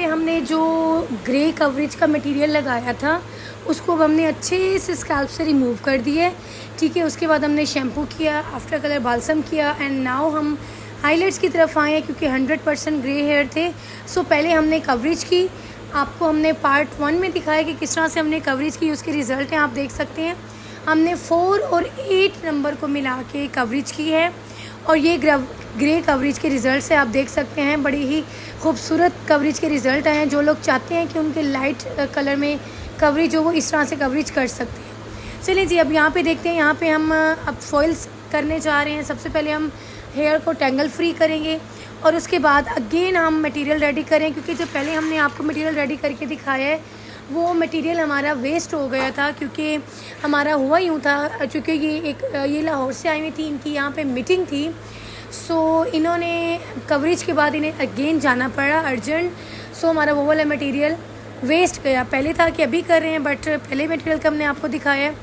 पे हमने जो ग्रे कवरेज का मटेरियल लगाया था उसको अब हमने अच्छे से स्कैल्प से रिमूव कर दिया है। ठीक है, उसके बाद हमने शैम्पू किया, आफ्टर कलर बाल्सम किया एंड नाउ हम हाइलाइट्स की तरफ आए हैं क्योंकि 100% ग्रे हेयर थे। सो पहले हमने कवरेज की, आपको हमने पार्ट 1 में दिखाया कि किस तरह से हमने कवरेज की, उसके रिज़ल्ट हैं आप देख सकते हैं। हमने 4 और 8 नंबर को मिला के कवरेज की है और ये ग्रे कवरेज के रिज़ल्ट से आप देख सकते हैं बड़ी ही खूबसूरत कवरेज के रिज़ल्ट आए हैं। जो लोग चाहते हैं कि उनके लाइट कलर में कवरेज हो वो इस तरह से कवरेज कर सकते हैं। चलिए जी, अब यहाँ पे देखते हैं। यहाँ पे हम अब फॉइल्स करने जा रहे हैं। सबसे पहले हम हेयर को टेंगल फ्री करेंगे और उसके बाद अगेन हम मटेरियल रेडी करें, क्योंकि जो पहले हमने आपको मटेरियल रेडी करके दिखाया है वो मटेरियल हमारा वेस्ट हो गया था। क्योंकि हमारा हुआ यूँ था, चूँकि ये लाहौर से आई हुई थी, इनकी यहाँ पे मीटिंग थी। सो इन्होंने कवरेज के बाद इन्हें अगेन जाना पड़ा अर्जेंट। सो हमारा वो वाला मटेरियल वेस्ट गया। पहले था कि अभी कर रहे हैं, बट पहले मटेरियल का हमने आपको दिखाया है।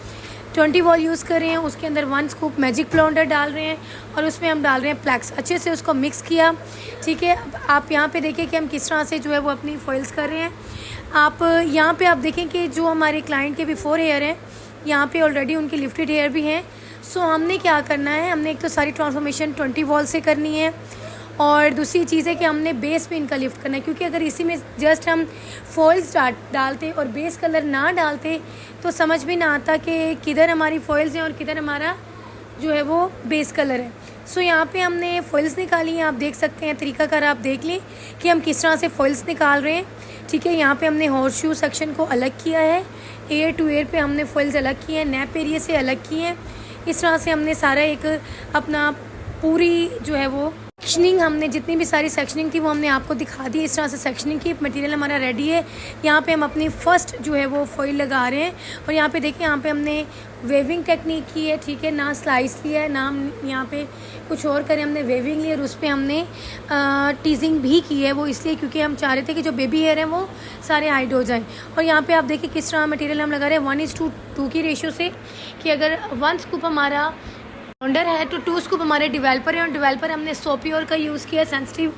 20 वॉल यूज़ कर रहे हैं, उसके अंदर 1 स्कूप मैजिक प्लाउंडर डाल रहे हैं और उसमें हम डाल रहे हैं फ्लैक्स। अच्छे से उसको मिक्स किया। ठीक है, अब आप यहाँ पे देखिए कि हम किस तरह से जो है वो अपनी फॉइल्स कर रहे हैं। आप यहाँ पे आप देखें कि जो हमारे क्लाइंट के बिफोर हेयर हैं, यहाँ पे ऑलरेडी उनकी लिफ्टेड हेयर भी हैं। सो हमने क्या करना है, हमने एक तो सारी ट्रांसफॉर्मेशन 20 वॉल से करनी है और दूसरी चीज़ है कि हमने बेस पे इनका लिफ्ट करना है। क्योंकि अगर इसी में जस्ट हम फॉइल्स डालते और बेस कलर ना डालते तो समझ भी ना आता कि किधर हमारी फॉइल्स हैं और किधर हमारा जो है वो बेस कलर है। सो यहाँ पे हमने फॉइल्स निकाली हैं। आप देख सकते हैं, तरीकाकार आप देख लें कि हम किस तरह से फॉइल्स निकाल रहे हैं। ठीक है, यहाँ पे हमने हॉर्स शू सेक्शन को अलग किया है, एयर टू एयर पे हमने फॉइल्स अलग किए हैं, नैप एरिया से अलग किए हैं। इस तरह से हमने सारा एक अपना पूरी जो है वो सेक्शनिंग, हमने जितनी भी सारी सेक्शनिंग थी वो हमने आपको दिखा दी। इस तरह से सेक्शनिंग की मटेरियल हमारा रेडी है। यहाँ पे हम अपनी फ़र्स्ट जो है वो फॉइल लगा रहे हैं और यहाँ पे देखिए, यहाँ पे हमने वेविंग टेक्निक की है। ठीक है, ना स्लाइस लिया है, ना हम यहाँ पे कुछ और करें, हमने वेविंग ली और उस पर हमने टीजिंग भी की है। वो इसलिए क्योंकि हम चाह रहे थे कि जो बेबी हेयर हैं वो सारे हाइड हो जाएँ। और यहाँ पर आप देखिए किस तरह मटीरियल हम लगा रहे हैं 1:2 की रेशो से, कि अगर 1 स्कूप हमारा पाउंडर है तो 2 स्कूप हमारे डेवलपर है और डेवलपर हमने सोपियोर का यूज़ किया सेंसिटिव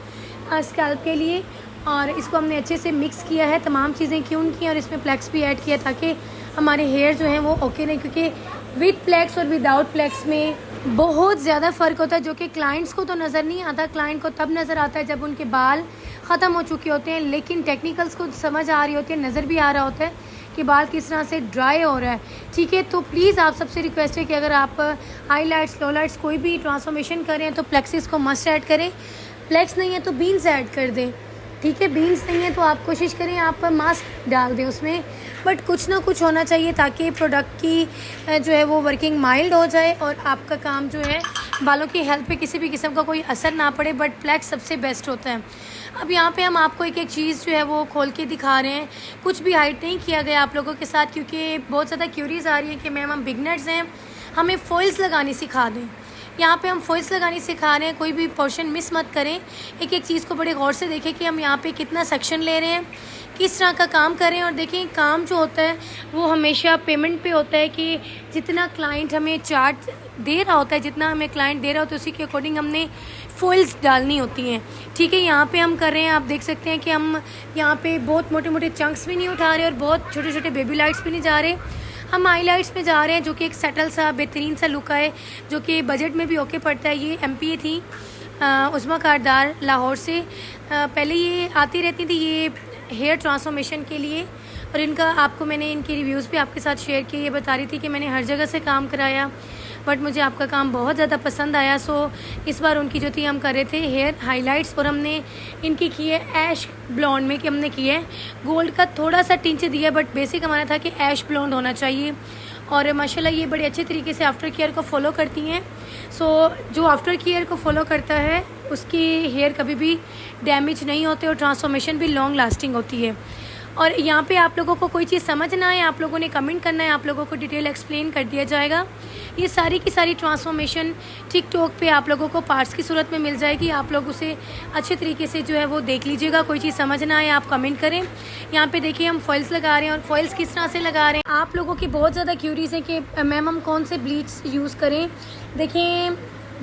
स्कैल्प के लिए और इसको हमने अच्छे से मिक्स किया है। तमाम चीज़ें क्यों की और इसमें फ्लैक्स भी ऐड किया ताकि हमारे हेयर जो हैं वो ओके नहीं, क्योंकि विद फ्लैक्स और विदाउट फ्लैक्स में बहुत ज़्यादा फ़र्क होता है, जो कि क्लाइंट्स को तो नज़र नहीं आता। क्लाइंट को तब नज़र आता है जब उनके बाल ख़त्म हो चुके होते हैं, लेकिन टेक्निकल्स को समझ आ रही होती है, नज़र भी आ रहा होता है कि बाल किस तरह से ड्राई हो रहा है। ठीक है, तो प्लीज़ आप सबसे रिक्वेस्ट है कि अगर आप हाईलाइट्स लोलाइट्स कोई भी ट्रांसफॉर्मेशन करें तो फ्लेक्सिस को मस्ट ऐड करें। फ्लेक्स नहीं है तो बीन्स ऐड कर दें। ठीक है, बीन्स नहीं है तो आप कोशिश करें आप मास्क डाल दें उसमें, बट कुछ ना कुछ होना चाहिए ताकि प्रोडक्ट की जो है वो वर्किंग माइल्ड हो जाए और आपका काम जो है बालों की हेल्थ पे किसी भी किस्म का कोई असर ना पड़े। बट फ्लैक्स सबसे बेस्ट होता है। अब यहाँ पे हम आपको एक एक चीज़ जो है वो खोल के दिखा रहे हैं। कुछ भी हाइड नहीं किया गया आप लोगों के साथ, क्योंकि बहुत ज़्यादा क्यूरीज आ रही है कि मैम हम बिगनर्स हैं, हमें फॉइल्स लगानी सिखा दें। यहाँ पे हम फॉइल्स लगानी सिखा रहे हैं, कोई भी पोर्शन मिस मत करें। एक एक चीज़ को बड़े गौर से देखें कि हम यहाँ पे कितना सेक्शन ले रहे हैं, किस तरह का काम कर रहे हैं। और देखें, काम जो होता है वो हमेशा पेमेंट पे होता है कि जितना क्लाइंट हमें चार्ज दे रहा होता है, जितना हमें क्लाइंट दे रहा होता है उसी के अकॉर्डिंग हमने फॉइल्स डालनी होती हैं। ठीक है, यहाँ पे हम कर रहे हैं, आप देख सकते हैं कि हम यहाँ पे बहुत मोटे मोटे चंक्स भी नहीं उठा रहे और बहुत छोटे छोटे बेबी लाइट्स भी नहीं जा रहे। हम हाईलाइट्स में जा रहे हैं, जो कि एक सेटल सा बेहतरीन सा लुक है, जो कि बजट में भी ओके पड़ता है। ये MPA थी उस्मा कारदार लाहौर से, पहले ये आती रहती थी ये हेयर ट्रांसफॉर्मेशन के लिए और इनका आपको मैंने इनकी रिव्यूज़ भी आपके साथ शेयर किए। ये बता रही थी कि मैंने हर जगह से काम कराया बट मुझे आपका काम बहुत ज़्यादा पसंद आया। सो इस बार उनकी जो थी हम कर रहे थे हेयर हाइलाइट्स और हमने इनकी की है ऐश ब्लॉन्ड में, कि हमने की है गोल्ड का थोड़ा सा टिंच दिया, बट बेसिक हमारा था कि ऐश ब्लॉन्ड होना चाहिए। और माशाल्लाह ये बड़े अच्छे तरीके से आफ्टर केयर को फॉलो करती हैं। सो जो आफ्टर केयर को फॉलो करता है उसकी हेयर कभी भी डैमेज नहीं होते और ट्रांसफॉर्मेशन भी लॉन्ग लास्टिंग होती है। और यहाँ पे आप लोगों को कोई चीज़ समझ ना आए, आप लोगों ने कमेंट करना है, आप लोगों को डिटेल एक्सप्लेन कर दिया जाएगा। ये सारी की सारी ट्रांसफॉर्मेशन टिकटॉक पे आप लोगों को पार्ट्स की सूरत में मिल जाएगी। आप लोग उसे अच्छे तरीके से जो है वो देख लीजिएगा। कोई चीज़ समझ ना आए आप कमेंट करें। यहाँ पे देखिए हम फॉइल्स लगा रहे हैं और फॉइल्स किस तरह से लगा रहे हैं। आप लोगों की बहुत ज़्यादा क्यूरीज है कि मैम हम कौन से ब्लीच यूज़ करें। देखिए,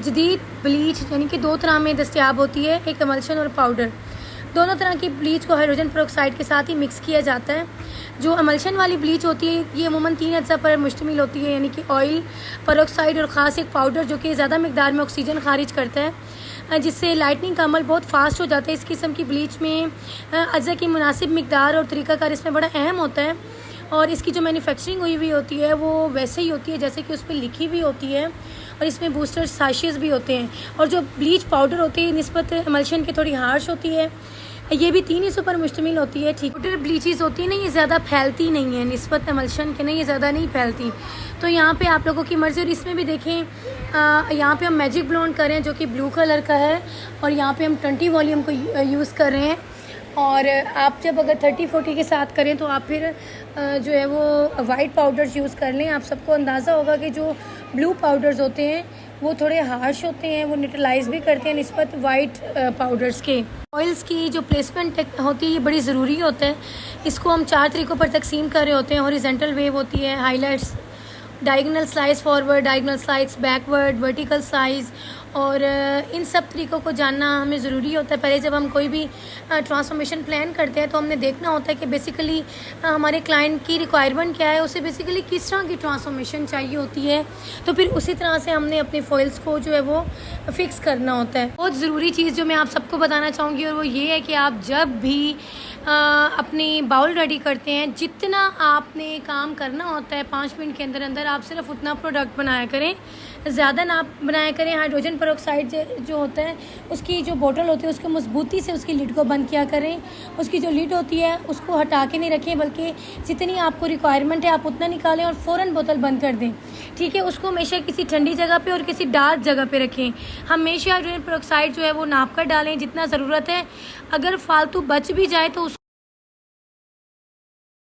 जदीद ब्लीच यानी कि 2 तरह में दस्तियाब होती है, एक एमल्शन और पाउडर। दोनों तरह की ब्लीच को हाइड्रोजन पेरोक्साइड के साथ ही मिक्स किया जाता है। जो एमल्शन वाली ब्लीच होती है ये अमूमन 3 अज्जा पर मुश्तमिल होती है, यानी कि ऑयल, पेरोक्साइड और ख़ास एक पाउडर जो कि ज़्यादा मकदार में ऑक्सीजन खारिज करता है, जिससे लाइटनिंग का अमल बहुत फास्ट हो जाता है। इस किस्म की ब्लीच में अज्जा की मुनासिब मकदार और तरीक़ाकार इसमें बड़ा अहम होता है, और इसकी जो मैन्युफैक्चरिंग हुई होती है वो वैसे ही होती है जैसे कि उस पर लिखी हुई होती है, और इसमें बूस्टर साशेस भी होते हैं। और जो ब्लीच पाउडर होती है निस्बत एमल्शन की थोड़ी हार्श होती है, ये भी 3 हिस्सों पर मुश्तमिल होती है। ठीक, पाउडर ब्लीचेस होती है ना, ये ज़्यादा फैलती नहीं है निस्बत एमल्शन के, नहीं ये ज़्यादा नहीं फैलती। तो यहाँ पे आप लोगों की मर्ज़ी। और इसमें भी देखें यहाँ पे हम मैजिक ब्लॉन्ड कर रहे हैं जो कि ब्लू कलर का है, और यहाँ पे हम 20 वॉल्यूम को यूज़ कर रहे हैं। और आप जब अगर 30-40 के साथ करें तो आप फिर जो है वो वाइट पाउडर्स यूज़ कर लें। आप सबको अंदाज़ा होगा कि जो ब्लू पाउडर्स होते हैं वो थोड़े हार्श होते हैं, वो न्यूट्रलाइज भी करते हैं निस्बत वाइट पाउडर्स के। ऑयल्स की जो प्लेसमेंट होती है ये बड़ी ज़रूरी होता है। इसको हम 4 तरीक़ों पर तकसीम कर रहे होते हैं। हॉरिजॉन्टल वेव होती है, highlights, diagonal slice forward, diagonal slice backward, vertical slice, और इन सब तरीक़ों को जानना हमें ज़रूरी होता है। पहले जब हम कोई भी ट्रांसफॉर्मेशन प्लान करते हैं तो हमने देखना होता है कि बेसिकली हमारे क्लाइंट की रिक्वायरमेंट क्या है, उसे बेसिकली किस तरह की ट्रांसफॉर्मेशन चाहिए होती है, तो फिर उसी तरह से हमने अपनी फॉइल्स को जो है वो फ़िक्स करना होता है। बहुत ज़रूरी चीज़ जो मैं आप सबको बताना चाहूँगी और वो ये है कि आप जब भी अपनी बाउल रेडी करते हैं, जितना आपने काम करना होता है 5 मिनट के अंदर अंदर आप सिर्फ उतना प्रोडक्ट बनाया करें, ज़्यादा ना बनाया करें। हाइड्रोजन पेरोक्साइड जो होता है उसकी जो बोतल होती है उसको मजबूती से उसकी लिड को बंद किया करें। उसकी जो लिड होती है उसको हटा के नहीं रखें, बल्कि जितनी आपको रिक्वायरमेंट है आप उतना निकालें और फ़ौरन बोतल बंद कर दें। ठीक है, उसको हमेशा किसी ठंडी जगह पे और किसी डार्क जगह पे रखें। हमेशा हाइड्रोजन पेरोक्साइड जो है वो नाप कर डालें जितना ज़रूरत है। अगर फालतू बच भी जाए तो